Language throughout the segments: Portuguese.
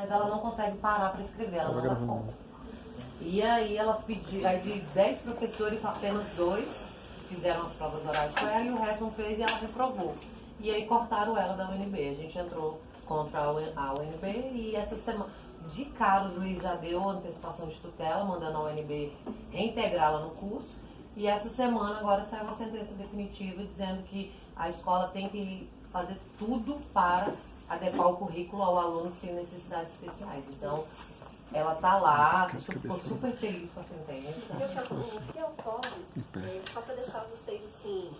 mas ela não consegue parar para escrever, ela não dá conta. E aí ela pediu, aí de 10 professores, apenas 2 fizeram as provas orais com ela e o resto não fez e ela reprovou. E aí cortaram ela da UNB. A gente entrou contra a UNB e essa semana, de cara, o juiz já deu antecipação de tutela, mandando a UNB reintegrá-la no curso. E essa semana agora saiu uma sentença definitiva dizendo que a escola tem que fazer tudo para adequar o currículo ao aluno que tem necessidades especiais. Então, ela está lá, ficou super feliz com a sentença. O que ocorre, só para deixar vocês assim,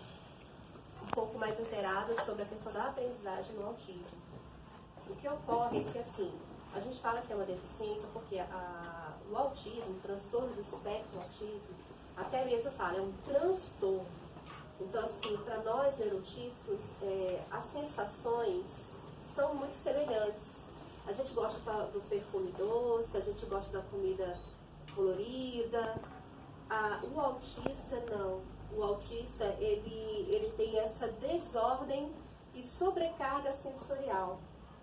um pouco mais inteirados sobre a questão da aprendizagem no autismo. O que ocorre é que assim, a gente fala que é uma deficiência porque o autismo, o transtorno do espectro do autismo, até mesmo fala, é um transtorno. Então assim, para nós neurotípicos, as sensações são muito semelhantes. A gente gosta do perfume doce, a gente gosta da comida colorida. O autista não. O autista, ele tem essa desordem e sobrecarga sensorial.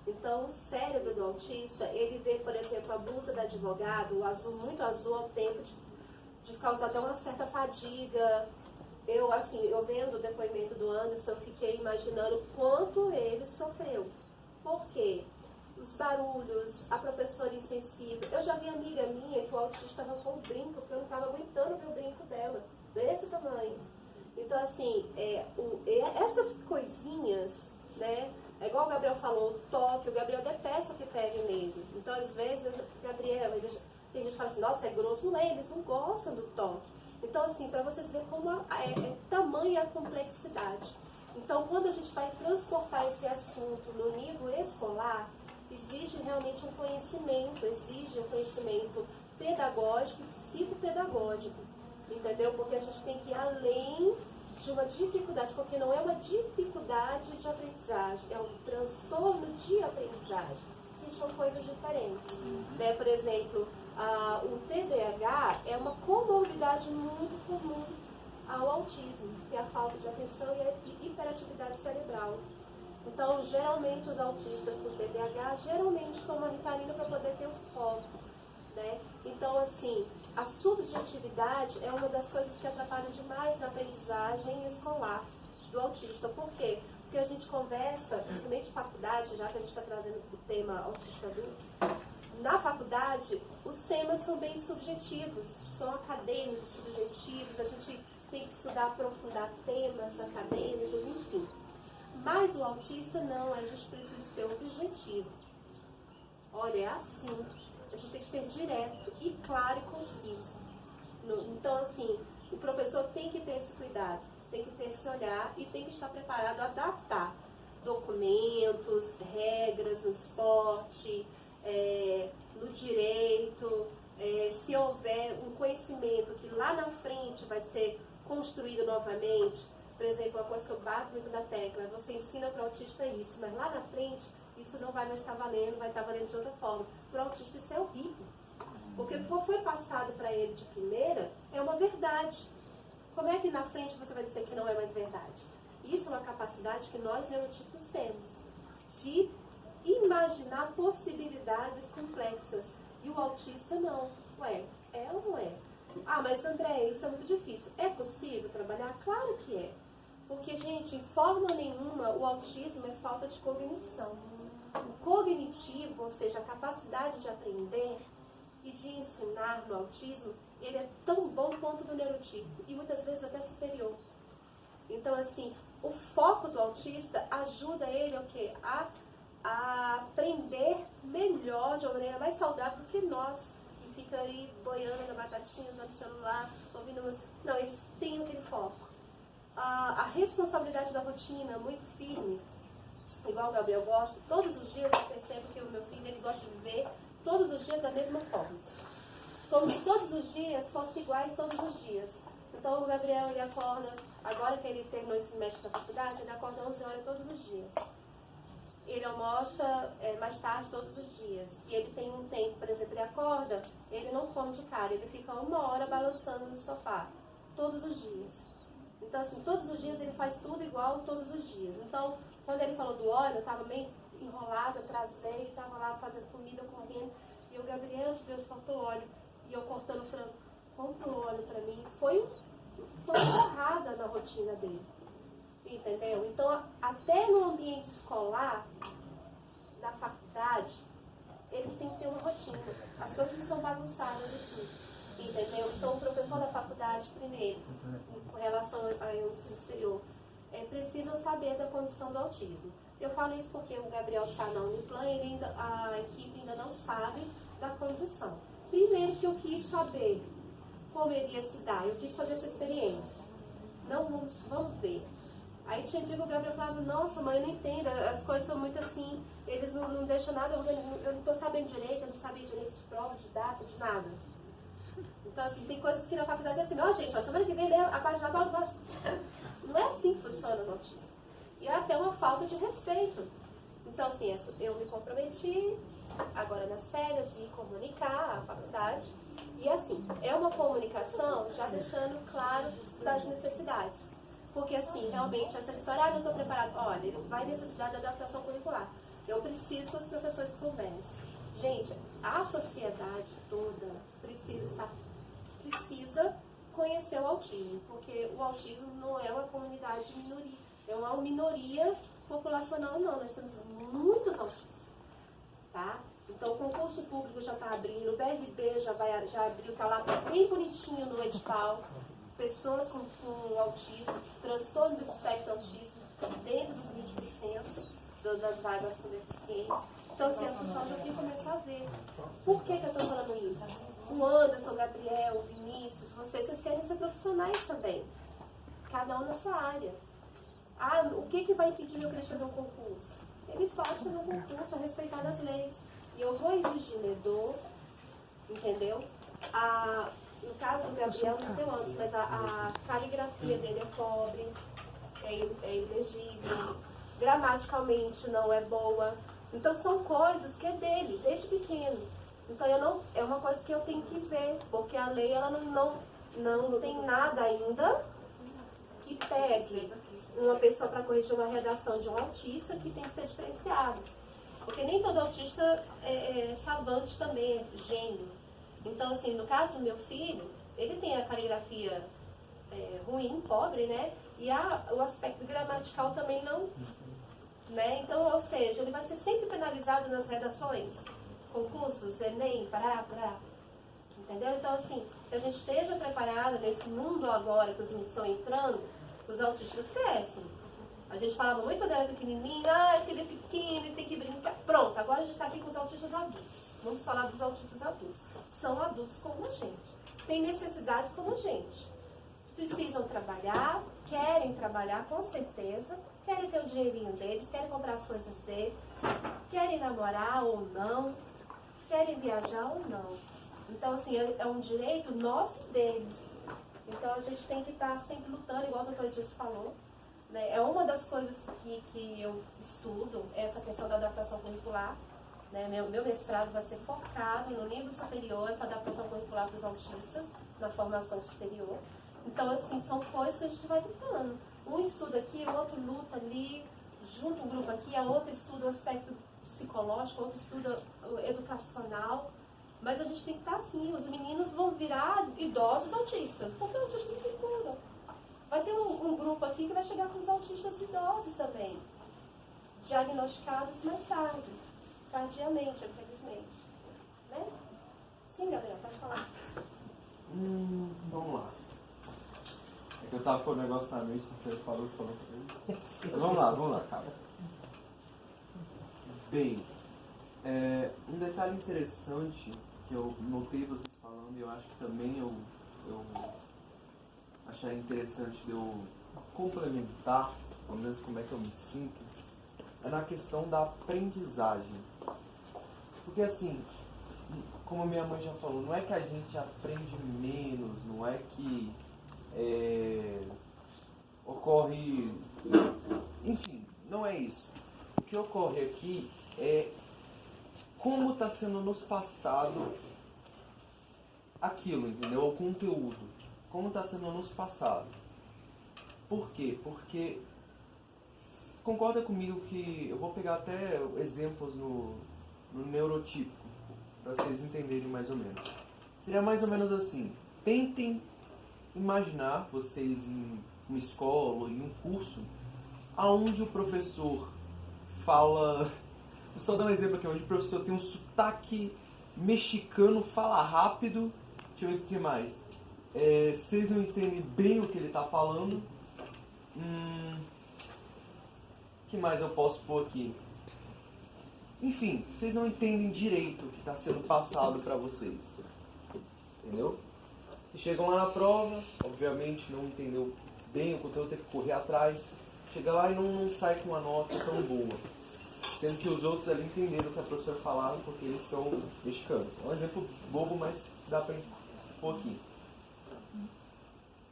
Então, o cérebro do autista, ele vê, por exemplo, a blusa da advogada, o azul, muito azul, ao tempo de causar até uma certa fadiga. Eu vendo o depoimento do Anderson, eu fiquei imaginando quanto ele sofreu. Por quê? Os barulhos, a professora insensível. Eu já vi amiga minha que o autista estava com o brinco, porque eu não estava aguentando ver o brinco dela, desse tamanho. Então, assim, essas coisinhas, né? É igual o Gabriel falou, o toque, o Gabriel detesta que pegue nele. Então, às vezes, Gabriel, tem gente que fala assim, nossa, é grosso. Não é, eles não gostam do toque. Então, assim, para vocês verem como é tamanha a complexidade. Então, quando a gente vai transportar esse assunto no nível escolar, exige realmente um conhecimento pedagógico e psicopedagógico, entendeu? Porque a gente tem que ir além de uma dificuldade, porque não é uma dificuldade de aprendizagem, é um transtorno de aprendizagem, que são coisas diferentes. Né? Por exemplo, o TDAH é uma comorbidade muito comum ao autismo, que é a falta de atenção e a hiperatividade cerebral. Então, geralmente, os autistas com TDAH, geralmente tomam Ritalina para poder ter o foco, né? Então, assim, a subjetividade é uma das coisas que atrapalha demais na aprendizagem escolar do autista. Por quê? Porque a gente conversa, principalmente em faculdade, já que a gente está trazendo o tema autista adulto, na faculdade, os temas são bem subjetivos, são acadêmicos, subjetivos, a gente tem que estudar, aprofundar temas acadêmicos, enfim. Mas o autista não, a gente precisa ser objetivo. Olha, é assim, a gente tem que ser direto e claro e conciso. Então, assim, o professor tem que ter esse cuidado, tem que ter esse olhar e tem que estar preparado a adaptar documentos, regras no esporte, no direito, se houver um conhecimento que lá na frente vai ser construído novamente. Por exemplo, uma coisa que eu bato muito na tecla, você ensina para o autista isso, mas lá na frente isso não vai mais estar valendo, vai estar valendo de outra forma. Para o autista isso é horrível, porque o que foi passado para ele de primeira é uma verdade. Como é que na frente você vai dizer que não é mais verdade? Isso é uma capacidade que nós neurotipos temos, de imaginar possibilidades complexas. E o autista não. Ué, é ou não é? Ah, mas André, isso é muito difícil. É possível trabalhar? Claro que é. Porque, gente, em forma nenhuma, o autismo é falta de cognição. O cognitivo, ou seja, a capacidade de aprender e de ensinar no autismo, ele é tão bom quanto do neurotípico. E muitas vezes até superior. Então, assim, o foco do autista ajuda ele o quê? A aprender melhor, de uma maneira mais saudável do que nós, que fica aí boiando na batatinha, usando o celular, ouvindo música. Não, eles têm aquele foco. A responsabilidade da rotina muito firme, igual o Gabriel gosta, todos os dias eu percebo que o meu filho ele gosta de viver todos os dias da mesma forma. Como se todos os dias fossem iguais todos os dias. Então o Gabriel ele acorda, agora que ele terminou esse semestre da faculdade, ele acorda 11 horas todos os dias. Ele almoça mais tarde todos os dias. E ele tem um tempo, por exemplo, ele acorda, ele não come de cara, ele fica 1 hora balançando no sofá, todos os dias. Então, assim, todos os dias ele faz tudo igual todos os dias. Então, quando ele falou do óleo, eu estava meio enrolada, trazei, estava lá fazendo comida, correndo. Gabriel, de Deus corta o óleo, e eu cortando frango, compra o óleo para mim, foi uma porrada na rotina dele. Entendeu? Então, até no ambiente escolar, da faculdade, eles têm que ter uma rotina. As coisas não são bagunçadas assim. Entendeu? Então, o professor da faculdade, primeiro, com relação ao ensino superior, precisam saber da condição do autismo. Eu falo isso porque o Gabriel está na Uniplan, a equipe ainda não sabe da condição. Primeiro que eu quis saber como iria se dar, eu quis fazer essa experiência. Não, vamos ver. Aí tinha dia que o Gabriel falava, nossa mãe, eu não entendo, as coisas são muito assim, eles não deixam nada, eu não estou sabendo direito, eu não sabia direito de prova, de data, de nada. Então assim, tem coisas que na faculdade é assim, ó gente, semana que vem lê a página tal, não é assim que funciona no autismo. E é até uma falta de respeito. Então assim, eu me comprometi, agora nas férias, me comunicar à faculdade. E assim, é uma comunicação já deixando claro das necessidades. Porque assim, realmente, essa história, não estou preparado. Olha, ele vai necessitar de adaptação curricular. Eu preciso que os professores conversem. Gente, a sociedade toda precisa conhecer o autismo. Porque o autismo não é uma comunidade minoria, é uma minoria populacional, não. Nós temos muitos autistas, tá? Então, o concurso público já está abrindo, o BRB já abriu, está lá bem bonitinho no edital. Pessoas com autismo, transtorno do espectro autista, dentro dos 20% das vagas com deficientes. Então, assim, a função já tem que começar a ver. Por que eu estou falando isso? O Anderson, o Gabriel, o Vinícius, vocês querem ser profissionais também. Cada um na sua área. Ah, o que vai impedir meu filho de fazer um concurso? Ele pode fazer um concurso, respeitar as leis. E eu vou exigir medor, entendeu? No caso do Gabriel, não sei antes, mas a caligrafia dele é pobre, é ilegível, gramaticalmente não é boa. Então são coisas que é dele, desde pequeno. Então é uma coisa que eu tenho que ver, porque a lei ela não tem nada ainda que pegue uma pessoa para corrigir uma redação de um autista que tem que ser diferenciado. Porque nem todo autista é savante também, é gênio. Então, assim, no caso do meu filho, ele tem a caligrafia ruim, pobre, né? E o aspecto gramatical também não, né? Então, ou seja, ele vai ser sempre penalizado nas redações, concursos, Enem, entendeu? Então, assim, que a gente esteja preparado nesse mundo agora que os meninos estão entrando, os autistas crescem. A gente falava muito quando era pequenininho, ele é pequeno, ele tem que brincar. Pronto, agora a gente está aqui com os autistas adultos. Vamos falar dos autistas adultos. São adultos como a gente. Têm necessidades como a gente. Precisam trabalhar, querem trabalhar com certeza, querem ter o dinheirinho deles, querem comprar as coisas deles, querem namorar ou não, querem viajar ou não. Então, assim, é um direito nosso deles. Então, a gente tem que estar sempre lutando, igual o doutor Edilson falou. É uma das coisas que eu estudo, essa questão da adaptação curricular. Né? Meu mestrado vai ser focado no nível superior, essa adaptação curricular para os autistas, na formação superior. Então, assim, são coisas que a gente vai lutando. Um estuda aqui, o outro luta ali, junta um grupo aqui, a outra estuda o aspecto psicológico, outro estuda o educacional. Mas a gente tem que estar assim, os meninos vão virar idosos autistas, porque o autista não tem cura. Vai ter um grupo aqui que vai chegar com os autistas idosos também, diagnosticados mais tarde, tardiamente, infelizmente. Né? Sim, Gabriel, pode falar. Vamos lá. É que eu tava com o negócio na mente, que você falou pra ele. Vamos lá, calma. Bem, um detalhe interessante que eu notei vocês falando, e eu acho que também eu acharia interessante de eu complementar, pelo menos como é que eu me sinto, é na questão da aprendizagem. Porque assim, como a minha mãe já falou, não é que a gente aprende menos, não é que ocorre... Enfim, não é isso. O que ocorre aqui é como está sendo nos passado aquilo, entendeu? O conteúdo. Como está sendo nos passado. Por quê? Porque concorda comigo que eu vou pegar até exemplos no neurotípico. para vocês entenderem mais ou menos. Seria mais ou menos assim. Tentem imaginar vocês em uma escola ou em um curso aonde o professor fala... Vou só dar um exemplo aqui, onde o professor tem um sotaque mexicano, fala rápido. Deixa eu ver o que mais. Vocês não entendem bem o que ele está falando. O que mais eu posso pôr aqui? Enfim, vocês não entendem direito o que está sendo passado para vocês. Entendeu? Vocês chegam lá na prova, obviamente não entendeu bem o conteúdo, teve que correr atrás. Chega lá e não sai com uma nota tão boa. Sendo que os outros ali entenderam o que a professora falava porque eles são mexicanos. É um exemplo bobo, mas dá para pôr aqui.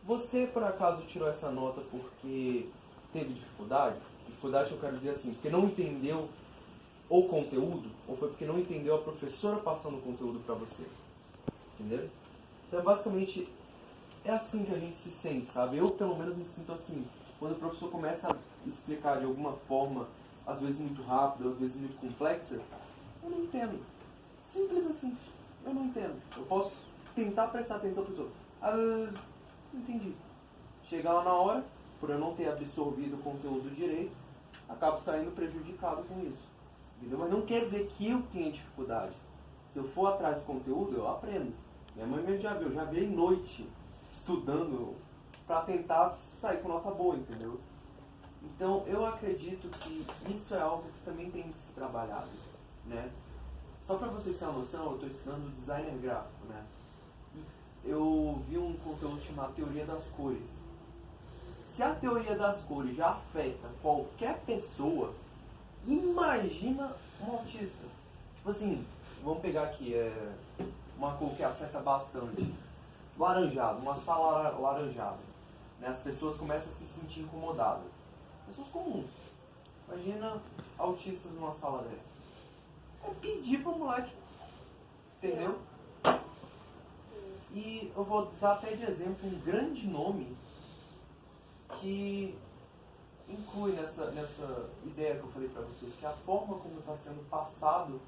Você, por acaso, tirou essa nota porque teve dificuldade? Dificuldade eu quero dizer assim, porque não entendeu o conteúdo, ou foi porque não entendeu a professora passando o conteúdo para você? Entendeu? Então, basicamente, é assim que a gente se sente, sabe? Eu, pelo menos, me sinto assim. Quando o professor começa a explicar de alguma forma, às vezes muito rápido, às vezes muito complexa, eu não entendo. Simples assim. Eu não entendo. Eu posso tentar prestar atenção para o professor. Não entendi. Chega lá na hora, por eu não ter absorvido o conteúdo direito, acabo saindo prejudicado com isso. Entendeu? Mas não quer dizer que eu tenha dificuldade. Se eu for atrás do conteúdo, eu aprendo. Minha mãe mesmo já viu. Eu já virei noite estudando para tentar sair com nota boa, entendeu? Então, eu acredito que isso é algo que também tem que ser trabalhado, né? Só para vocês terem uma noção, eu estou estudando designer gráfico, né? Eu vi um conteúdo chamado Teoria das Cores. Se a teoria das cores já afeta qualquer pessoa, imagina um autista. Tipo assim, vamos pegar aqui, uma cor que afeta bastante. Laranjado, uma sala laranjada. Né? As pessoas começam a se sentir incomodadas. Pessoas comuns. Imagina autistas numa sala dessa. É pedir pro moleque. Entendeu? E eu vou usar até de exemplo um grande nome que inclui nessa ideia que eu falei para vocês, que a forma como está sendo passado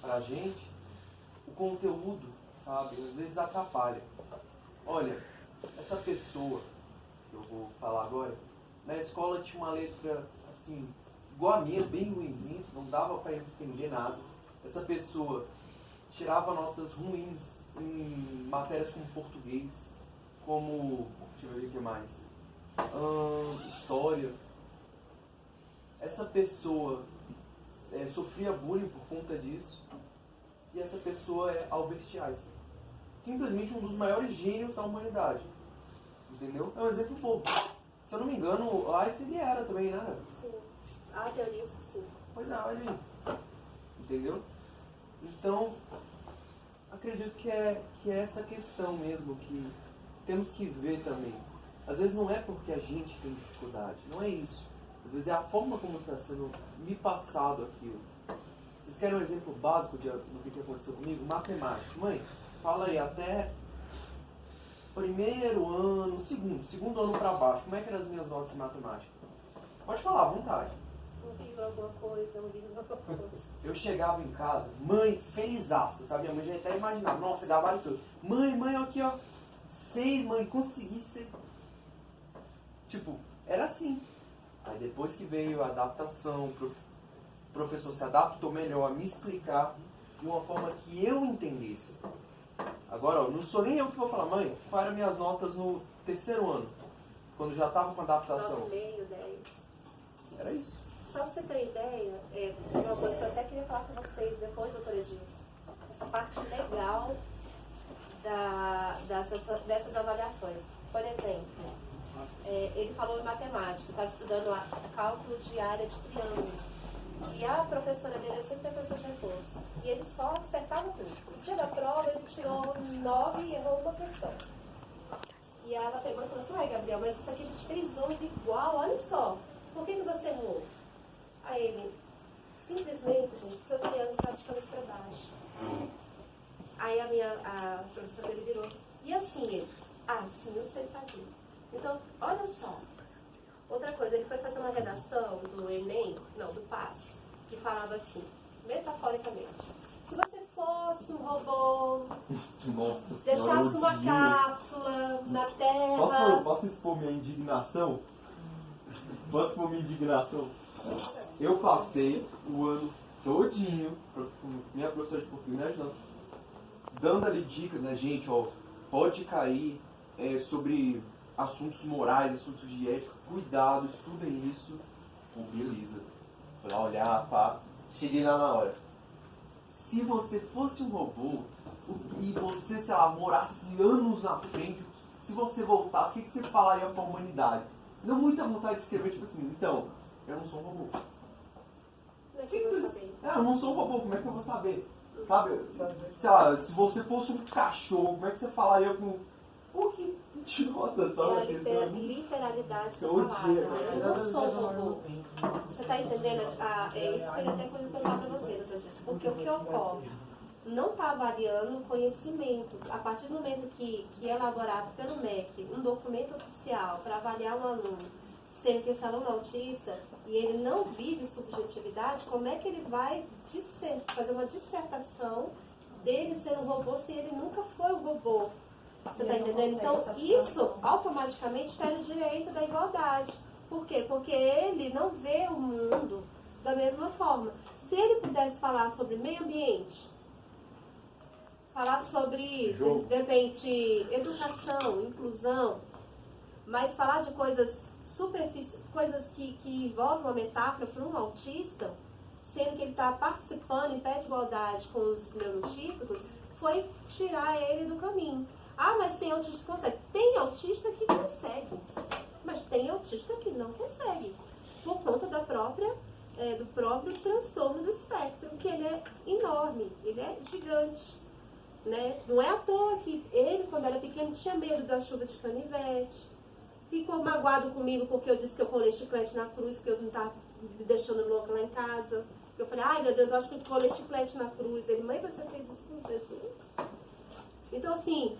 para a gente, o conteúdo, sabe, às vezes atrapalha. Olha, essa pessoa que eu vou falar agora, na escola tinha uma letra assim, igual a minha, bem ruinzinha, não dava para entender nada. Essa pessoa tirava notas ruins em matérias como português, como, deixa eu ver o que mais, história. Essa pessoa sofria bullying por conta disso, e essa pessoa é Albert Einstein. Simplesmente um dos maiores gênios da humanidade. Entendeu? É um exemplo bobo. Se eu não me engano, Einstein ele era também, né? Sim. A teoria que sim. Pois é, olha aí. Entendeu? Então, acredito que é essa questão mesmo que temos que ver também. Às vezes não é porque a gente tem dificuldade, não é isso. Às vezes é a forma como está sendo me passado aquilo. Vocês querem um exemplo básico do que aconteceu comigo? Matemática. Mãe, fala aí, até primeiro ano, segundo ano para baixo, como é que eram as minhas notas em matemática? Pode falar, à vontade. Alguma coisa. Eu chegava em casa, mãe, felizaço, sabe? A mãe já até imaginava, nossa, gabarito tudo. Mãe, aqui ó, 6, mãe, consegui ser. Tipo, era assim. Aí depois que veio a adaptação, o professor se adaptou melhor a me explicar de uma forma que eu entendesse. Agora, ó, não sou nem eu que vou falar, mãe, quais eram minhas notas no terceiro ano, quando já estava com adaptação? 9,5, 10. Era isso. Só para você ter ideia, uma coisa que eu até queria falar com vocês depois, doutora Edilson, essa parte legal dessas avaliações. Por exemplo, ele falou em matemática, estava estudando cálculo de área de triângulo. E a professora dele sempre foi professora de reforço. E ele só acertava tudo. No dia da prova, ele tirou 9 e errou uma questão. E ela pegou e falou assim, ué, Gabriel, mas isso aqui a gente fez 11 igual, olha só. Por que você errou? Aí ele, simplesmente, gente, porque o triângulo estava de cabeça para baixo. Aí a professora dele virou. E assim ele? Assim eu sei fazer. Então, olha só. Outra coisa, ele foi fazer uma redação do Enem, não, do PAS, que falava assim, metaforicamente, se você for deixasse um robô, Nossa senhora, deixasse eu uma odio. cápsula na Terra. Posso expor minha indignação? Posso expor minha indignação? Eu passei o ano todinho, minha professora de português me ajudando, dando ali dicas, né, gente, ó, pode cair sobre assuntos morais, assuntos de ética, cuidado, estudem isso. Pô, beleza. Fui lá olhar, pá, cheguei lá na hora. Se você fosse um robô e você, sei lá, morasse anos na frente, se você voltasse, o que você falaria pra humanidade? Deu muita vontade de escrever, tipo assim, então, eu não sou um robô. Como é que você vai saber? Eu não sou um robô, como é que eu vou saber? Sabe? Sei lá, se você fosse um cachorro, como é que você falaria com... Pô, que idiota, É sabe? a literalidade da Eu palavra. odiei. Eu não sou robô. Você está entendendo? É isso que eu até quero perguntar para você, doutor Dias. Porque o que ocorre? Não está avaliando o conhecimento. A partir do momento que é elaborado pelo MEC um documento oficial para avaliar um aluno, sendo que esse aluno é autista e ele não vive subjetividade, como é que ele vai fazer uma dissertação dele ser um robô se ele nunca foi um robô? Você está entendendo? Então, isso automaticamente fere o direito da igualdade. Por quê? Porque ele não vê o mundo da mesma forma. Se ele pudesse falar sobre meio ambiente, falar sobre, de repente, educação, inclusão, mas falar de coisas coisas que envolvem uma metáfora para um autista, sendo que ele está participando em pé de igualdade com os neurotípicos, foi tirar ele do caminho. Ah, mas tem autista que consegue. Tem autista que consegue, mas tem autista que não consegue, por conta do próprio transtorno do espectro, que ele é enorme, ele é gigante. Né? Não é à toa que ele, quando era pequeno, tinha medo da chuva de canivete, ficou magoado comigo porque eu disse que eu colei chiclete na cruz, porque eu não estava me deixando louca lá em casa. Eu falei, ai meu Deus, eu acho que eu colei chiclete na cruz. Ele, mãe, você fez isso com Jesus? Então, assim,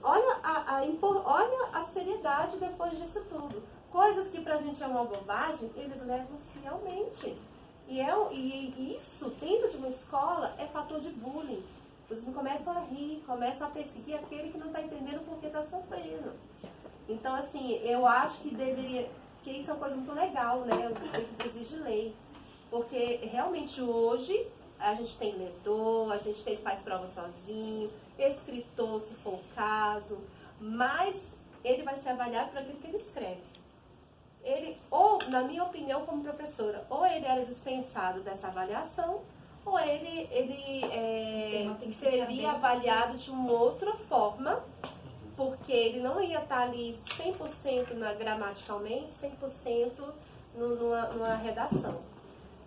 olha a seriedade depois disso tudo. Coisas que pra gente é uma bobagem, eles levam fielmente. E isso, dentro de uma escola, é fator de bullying. Os meninos começam a rir, começam a perseguir aquele que não está entendendo por que está sofrendo. Então, assim, eu acho que que isso é uma coisa muito legal, né? Que exige lei. Porque realmente hoje a gente tem ledor, a gente faz prova sozinho, escritor, se for o caso, mas ele vai ser avaliado por aquilo que ele escreve. Ele, ou, na minha opinião, como professora, ou ele era dispensado dessa avaliação, ou ele seria avaliado de uma outra forma, porque ele não ia estar ali 100% gramaticalmente, 100% numa redação.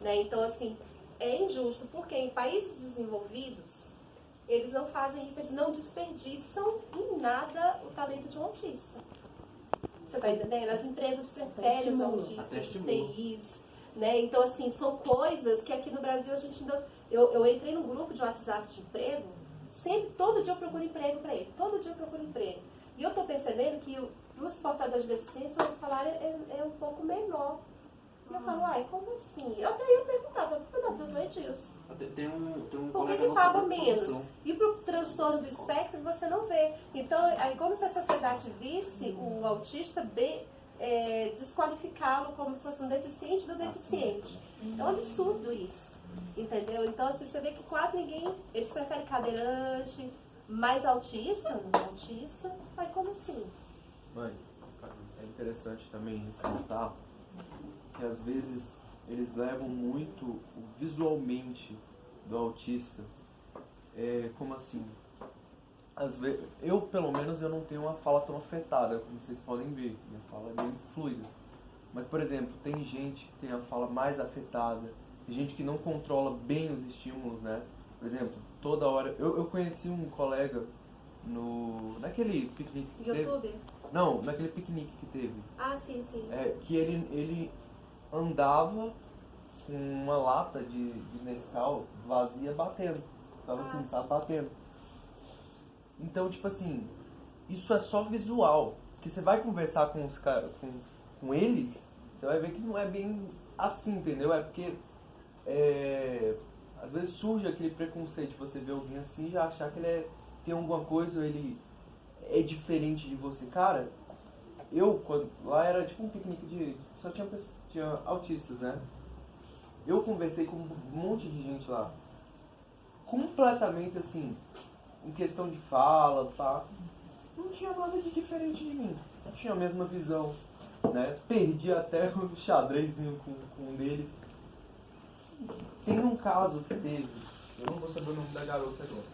Né? Então, assim, é injusto, porque em países desenvolvidos, eles não fazem isso, eles não desperdiçam em nada o talento de um autista. Você está entendendo? As empresas preferem os autistas, os TIs, né? Então, assim, são coisas que aqui no Brasil a gente ainda... Eu entrei num grupo de WhatsApp de emprego, todo dia eu procuro emprego para ele, todo dia eu procuro emprego. E eu estou percebendo que os portadores de deficiência, o salário é um pouco menor. E eu falo, ai, como assim? Eu até ia perguntar, doutor Edilson. Tem um Por que paga menos? E para o transtorno do espectro você não vê. Então, aí como se a sociedade visse o autista desqualificá-lo como se fosse um deficiente do deficiente. É um absurdo isso. Entendeu? Então, assim, você vê que quase ninguém... Eles preferem cadeirante, mais autista, Mas como assim? Mãe, é interessante também ressaltar que às vezes eles levam muito visualmente do autista. Como assim? Às vezes, eu, pelo menos, eu não tenho uma fala tão afetada, como vocês podem ver. Minha fala é bem fluida. Mas, por exemplo, tem gente que tem a fala mais afetada, tem gente que não controla bem os estímulos, né? Por exemplo, toda hora... Eu conheci um colega naquele piquenique que YouTube? teve. Não, naquele piquenique que teve. Ah, sim, sim. Que ele andava com uma lata de Nescau vazia batendo. Tava assim, sabe, batendo. Então, tipo assim, isso é só visual. Porque você vai conversar com os caras, com eles, você vai ver que não é bem assim, entendeu? É porque às vezes surge aquele preconceito de você ver alguém assim e já achar que ele tem alguma coisa, ou ele é diferente de você. Cara, lá era tipo um piquenique só tinha autistas, né? Eu conversei com um monte de gente lá, completamente assim, em questão de fala, tá? Não tinha nada de diferente de mim. Tinha a mesma visão, né? Perdi até o xadrezinho com um deles. Tem um caso que teve, eu não vou saber o nome da garota agora,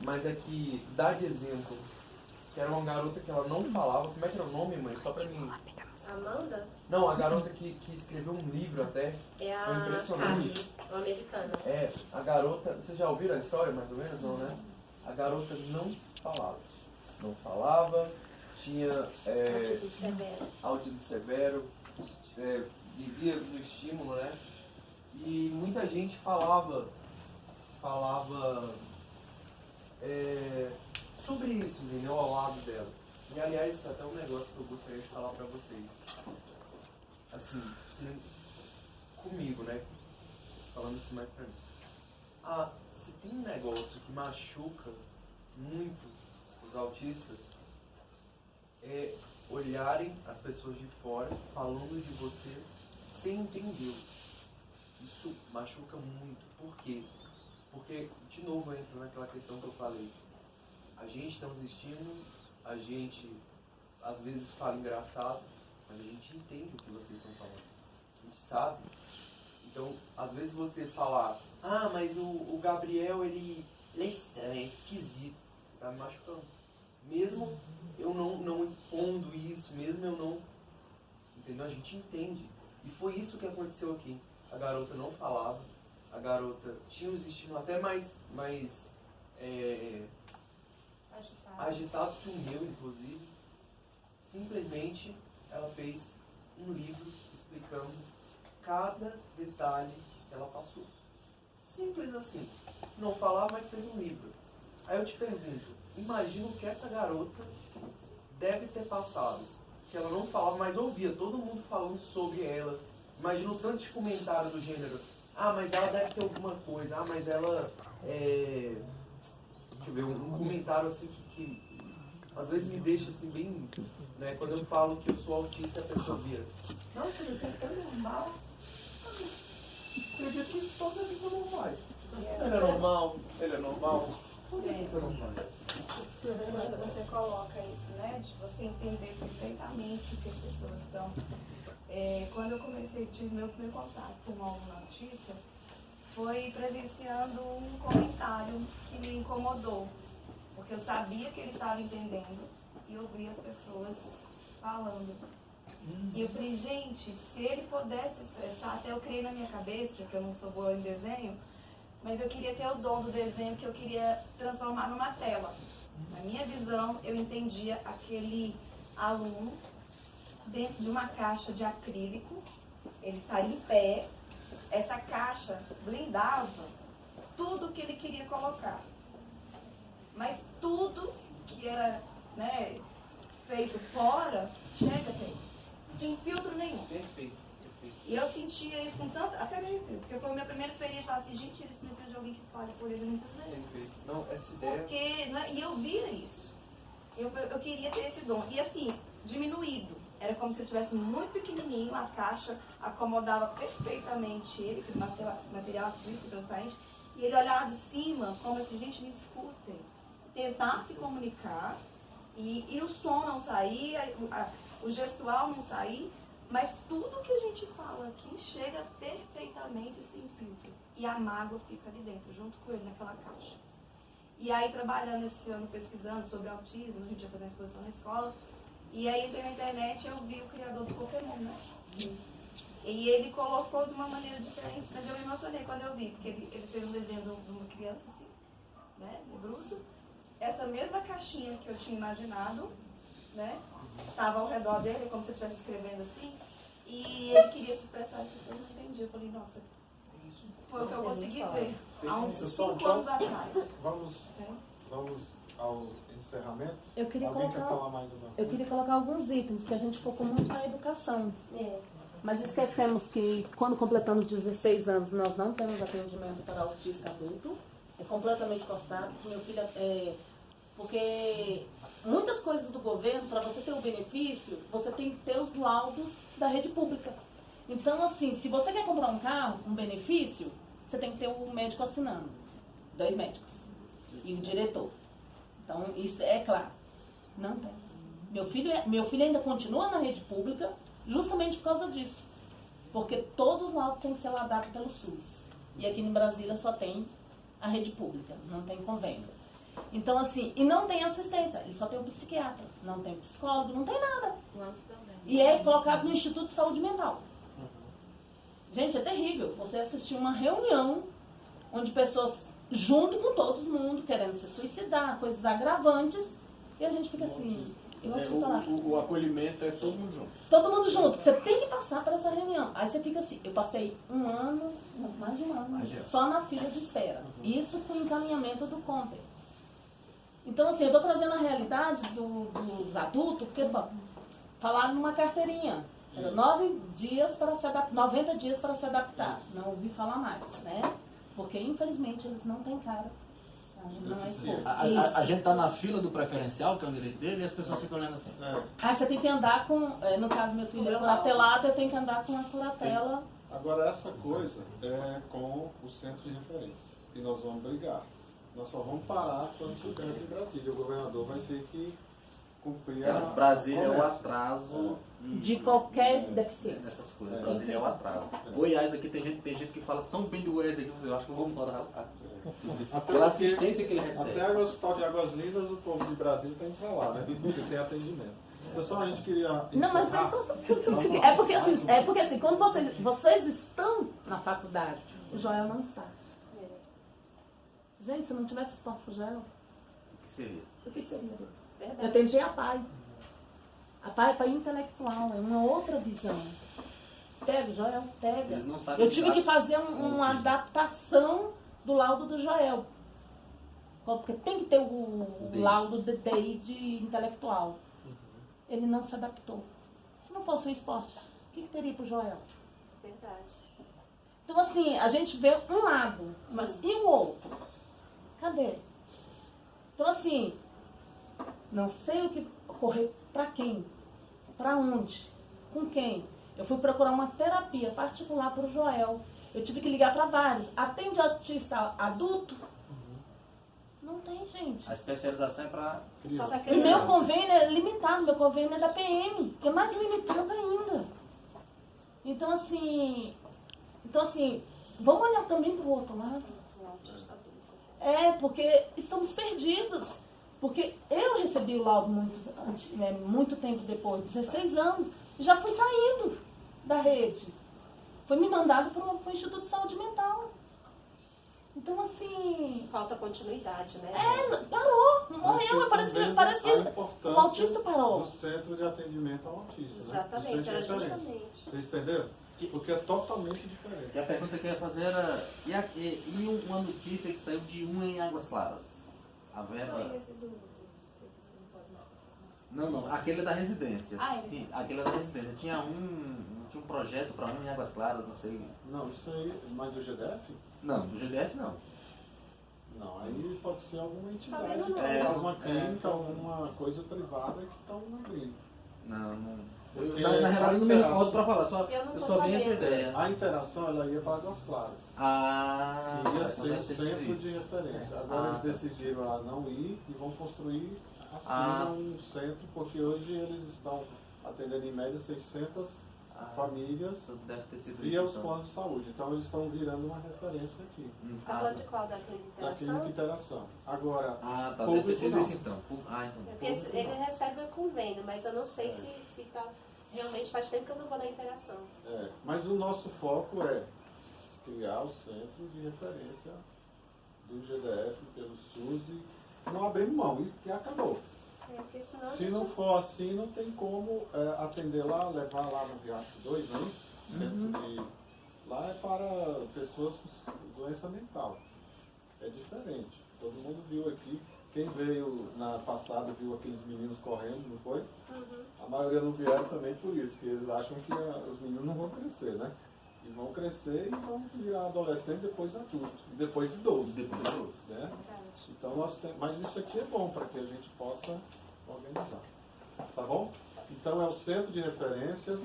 mas é que dá de exemplo, que era uma garota que ela não falava. Como é que era o nome, mãe? Só pra mim. Amanda? Não, a garota que escreveu um livro até. É Foi a impressionante. Carly, uma americana. É, a garota, vocês já ouviram a história mais ou menos? Não, né? A garota não falava. Não falava, tinha Autismo severo. autismo severo, vivia no estímulo, né? E muita gente falava sobre isso, entendeu? Ao lado dela. E aliás, isso é até um negócio que eu gostaria de falar pra vocês. Assim, comigo, né? Falando isso mais pra mim. Se tem um negócio que machuca muito os autistas, é olharem as pessoas de fora falando de você sem entender. Isso machuca muito. Por quê? Porque, de novo, entra naquela questão que eu falei. A gente tem uns estímulos, a gente às vezes fala engraçado, mas a gente entende o que vocês estão falando. A gente sabe. Então, às vezes você falar, mas o Gabriel, ele é estranho, é esquisito. Você está me machucando. Mesmo eu não expondo isso, mesmo eu não... Entendeu? A gente entende. E foi isso que aconteceu aqui. A garota não falava, a garota tinha os estímulos até mais agitados que o meu, inclusive. Simplesmente ela fez um livro explicando cada detalhe que ela passou. Simples assim. Não falava, mas fez um livro. Aí eu te pergunto, imagina o que essa garota deve ter passado. Que ela não falava, mas ouvia todo mundo falando sobre ela. Imagina o tanto de comentário do gênero. Mas ela deve ter alguma coisa. Mas ela deixa eu ver, um comentário assim que às vezes me deixa assim bem... Né, quando eu falo que eu sou autista, a pessoa vira. Nossa, você é tão normal. Acredito que todas as pessoas não faz. Ele é normal. Por que você não faz? Quando você coloca isso, né, de você entender perfeitamente o que as pessoas estão... quando eu tive meu primeiro contato com um aluno autista, foi presenciando um comentário que me incomodou, porque eu sabia que ele estava entendendo e eu ouvia as pessoas falando. E eu falei, gente, se ele pudesse expressar, até eu criei na minha cabeça, que eu não sou boa em desenho, mas eu queria ter o dom do desenho que eu queria transformar numa tela. Na minha visão, eu entendia aquele aluno dentro de uma caixa de acrílico, ele estaria em pé, essa caixa blindava tudo que ele queria colocar. Mas tudo que era, né, feito fora, chega até ele. Sem filtro nenhum. Perfeito. E eu sentia isso com tanto, até meio filtro, porque foi a minha primeira experiência de falar assim, gente, eles precisam de alguém que fale por eles muitas vezes. Perfeito. Não, essa ideia... Porque, né, e eu via isso. Eu queria ter esse dom. E assim, diminuído. Era como se ele estivesse muito pequenininho, a caixa acomodava perfeitamente ele, que material acrílico transparente, e ele olhava de cima como assim, gente, me escutem. Tentar se comunicar, e o som não sair, o gestual não sair, mas tudo que a gente fala aqui chega perfeitamente sem filtro. E a mágoa fica ali dentro, junto com ele, naquela caixa. E aí, trabalhando esse ano, pesquisando sobre autismo, a gente ia fazer uma exposição na escola, e aí entrei na internet e eu vi o criador do Pokémon, né? E ele colocou de uma maneira diferente, mas eu me emocionei quando eu vi, porque ele fez um desenho de uma criança, assim, né, de bruço. Essa mesma caixinha que eu tinha imaginado, né, estava ao redor dele, como se eu estivesse escrevendo assim, e ele queria se expressar, as pessoas não entendiam. Eu falei, nossa, foi o que eu consegui ver há uns 5 anos atrás. Vamos ao encerramento. Eu queria Alguém colocar, quer falar mais uma coisa? eu queria colocar alguns itens, que a gente focou muito na educação. Mas esquecemos que quando completamos 16 anos, nós não temos atendimento para autista adulto. É completamente cortado. Meu filho porque muitas coisas do governo, para você ter o benefício, você tem que ter os laudos da rede pública. Então, assim, se você quer comprar um carro, um benefício, você tem que ter o médico assinando. 2 médicos. E o diretor. Então, isso é claro. Não tem. Meu filho ainda continua na rede pública justamente por causa disso. Porque todos os laudos têm que ser ladados pelo SUS. E aqui em Brasília só tem a rede pública, não tem convênio. Então, assim, e não tem assistência. Ele só tem o psiquiatra, não tem psicólogo, não tem nada. E é colocado no Instituto de Saúde Mental. Gente, é terrível você assistir uma reunião onde pessoas, junto com todo mundo, querendo se suicidar, coisas agravantes, e a gente fica assim... O acolhimento é todo mundo junto. Todo mundo junto. Você tem que passar por essa reunião. Aí você fica assim, eu passei um ano, não, mais de um ano, só na fila de espera. Isso com o encaminhamento do CONTER. Então, assim, eu estou trazendo a realidade dos adultos, porque falaram numa carteirinha. Era 90 dias para se adaptar. Não ouvi falar mais, né? Porque, infelizmente, eles não têm cara. Não é exposto. A gente tá na fila do preferencial, que é um direito dele, e as pessoas ficam olhando assim. Aí você tem que andar com, no caso meu filho é curatelado, eu tenho que andar com a curatela. Agora, essa coisa é com o centro de referência. E nós vamos brigar. Nós só vamos parar quando estiver em Brasília. O governador vai ter que cumprir a Brasília é o promessa. atraso De qualquer deficiência. Essas coisas. Brasília é o atraso. Goiás aqui tem gente que fala tão bem do Goiás aqui, eu acho que eu vou morar pela assistência que ele recebe. Até o Hospital de Águas Lindas, o povo de Brasília está indo para lá, né? Porque tem atendimento. Pessoal, a gente queria Não, mas é porque assim, quando vocês estão na faculdade, o Joel não está. Gente, se não tivesse esporte pro Joel, o que seria? Eu tentei a PAI. A PAI é para intelectual, é uma outra visão. Pega, Joel, pega. Eles não sabem Eu tive que fazer uma adaptação do laudo do Joel. Porque tem que ter o laudo de DI de intelectual. Ele não se adaptou. Se não fosse o esporte, o que teria pro Joel? Verdade. Então, assim, a gente vê um lado, mas e o outro? Cadê? Então, assim, não sei o que ocorreu para quem, para onde, com quem. Eu fui procurar uma terapia particular para o Joel. Eu tive que ligar para vários. Atende autista adulto? Não tem, gente. A especialização é para... E meu convênio é limitado, meu convênio é da PM, que é mais limitado ainda. Então, assim, vamos olhar também para o outro lado. Porque estamos perdidos. Porque eu recebi o laudo muito tempo depois, 16 anos, e já fui saindo da rede. Foi me mandado para o Instituto de Saúde Mental. Então, assim... Falta continuidade, né? Parou, não morreu. Parece que o autista parou. Do centro de atendimento ao autista. Exatamente, né? era Diferente. justamente. Vocês entenderam? Porque é totalmente diferente. E a pergunta que eu ia fazer era, e uma notícia que saiu de em Águas Claras? A verba... Não, aquele é da residência. Aquele é da residência. Tinha um projeto para em Águas Claras, não sei. Não, isso aí, mas do GDF? Não, do GDF não. Não, aí pode ser alguma entidade, Sabendo não. alguma clínica, alguma coisa privada que estão abrindo. Não. Porque Na realidade eu não me recordo para falar, Eu não eu tô só vi essa sabendo. ideia. A interação, ela ia para Águas Claras. Que ia Então ser deve o ter sido centro isso. de referência. Agora eles decidiram a não ir e vão construir acima um centro, porque hoje eles estão atendendo em média 600 famílias Deve ter sido via os então. planos de saúde. Então eles estão virando uma referência aqui. Você está falando de qual? Da clínica Da clínica Interação. Agora, Tá, deve ter público sido não. isso então. Então. Ele recebe o convênio, mas eu não sei se está... Realmente faz tempo que eu não vou na interação. Mas o nosso foco é criar o centro de referência do GDF pelo SUS e não abrir mão. E acabou. Porque senão Se não for assim, não tem como atender lá, levar lá no Riacho 2, não é isso? Centro de... Lá é para pessoas com doença mental. É diferente. Todo mundo viu aqui quem veio na passada viu aqueles meninos correndo, não foi? Uhum. A maioria não vieram também por isso, porque eles acham que os meninos não vão crescer, né? E vão crescer e vão virar adolescente, depois adulto, e depois idoso. Né? Então mas isso aqui é bom para que a gente possa organizar. Tá bom? Então é o centro de referências,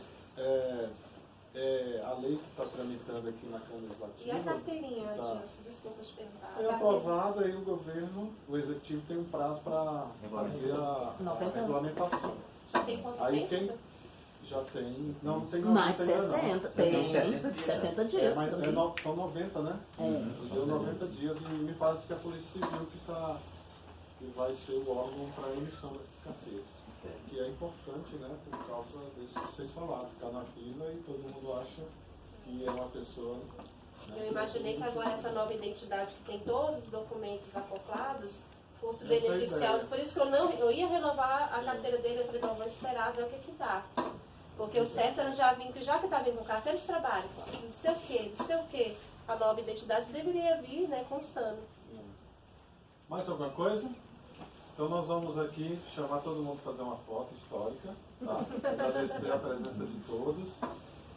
a lei que está tramitando aqui na Câmara Legislativa. E a carteirinha, Tá. desculpa te perguntar. Foi aprovada e o governo, o executivo tem um prazo para fazer a regulamentação. Já tem quanto Aí tempo? quem já tem, não tem Mais de 90 ainda 60, não. tem 60 dias. Mas são 90, né? Deu 90 dias e me parece que a Polícia Civil que vai ser o órgão para a emissão dessas carteiras. Que é importante, né? Por causa disso que vocês falaram, ficar na fila e todo mundo acha que é uma pessoa. Né, Eu imaginei que agora essa nova identidade que tem todos os documentos acoplados fosse Essa é a beneficiar. ideia. Por isso que eu ia renovar a carteira dele, eu falei, não, vou esperar ver o que dá. Porque o certo era já vir, já que está vindo com carteira de trabalho, não sei o que, a nova identidade deveria vir, né, constando. Mais alguma coisa? Então nós vamos aqui chamar todo mundo para fazer uma foto histórica, tá? Agradecer a presença de todos.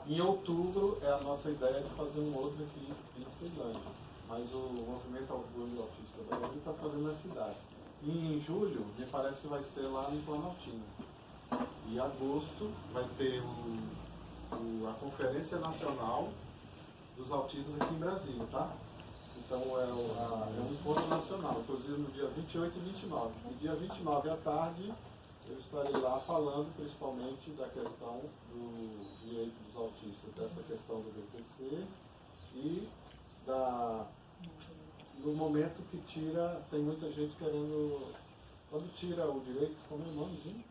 Em outubro é a nossa ideia de fazer um outro aqui em Ceilândia, mas o Movimento Orgulho Autista Brasil está fazendo nas cidades. E em julho, me parece que vai ser lá em Planaltina. E em agosto vai ter a Conferência Nacional dos Autistas aqui em Brasília, tá? Então é um encontro nacional, inclusive no dia 28 e 29. No dia 29 à tarde eu estarei lá falando principalmente da questão do direito dos autistas, dessa questão do BPC e do momento que tem muita gente querendo, quando tira o direito, como é o nomezinho?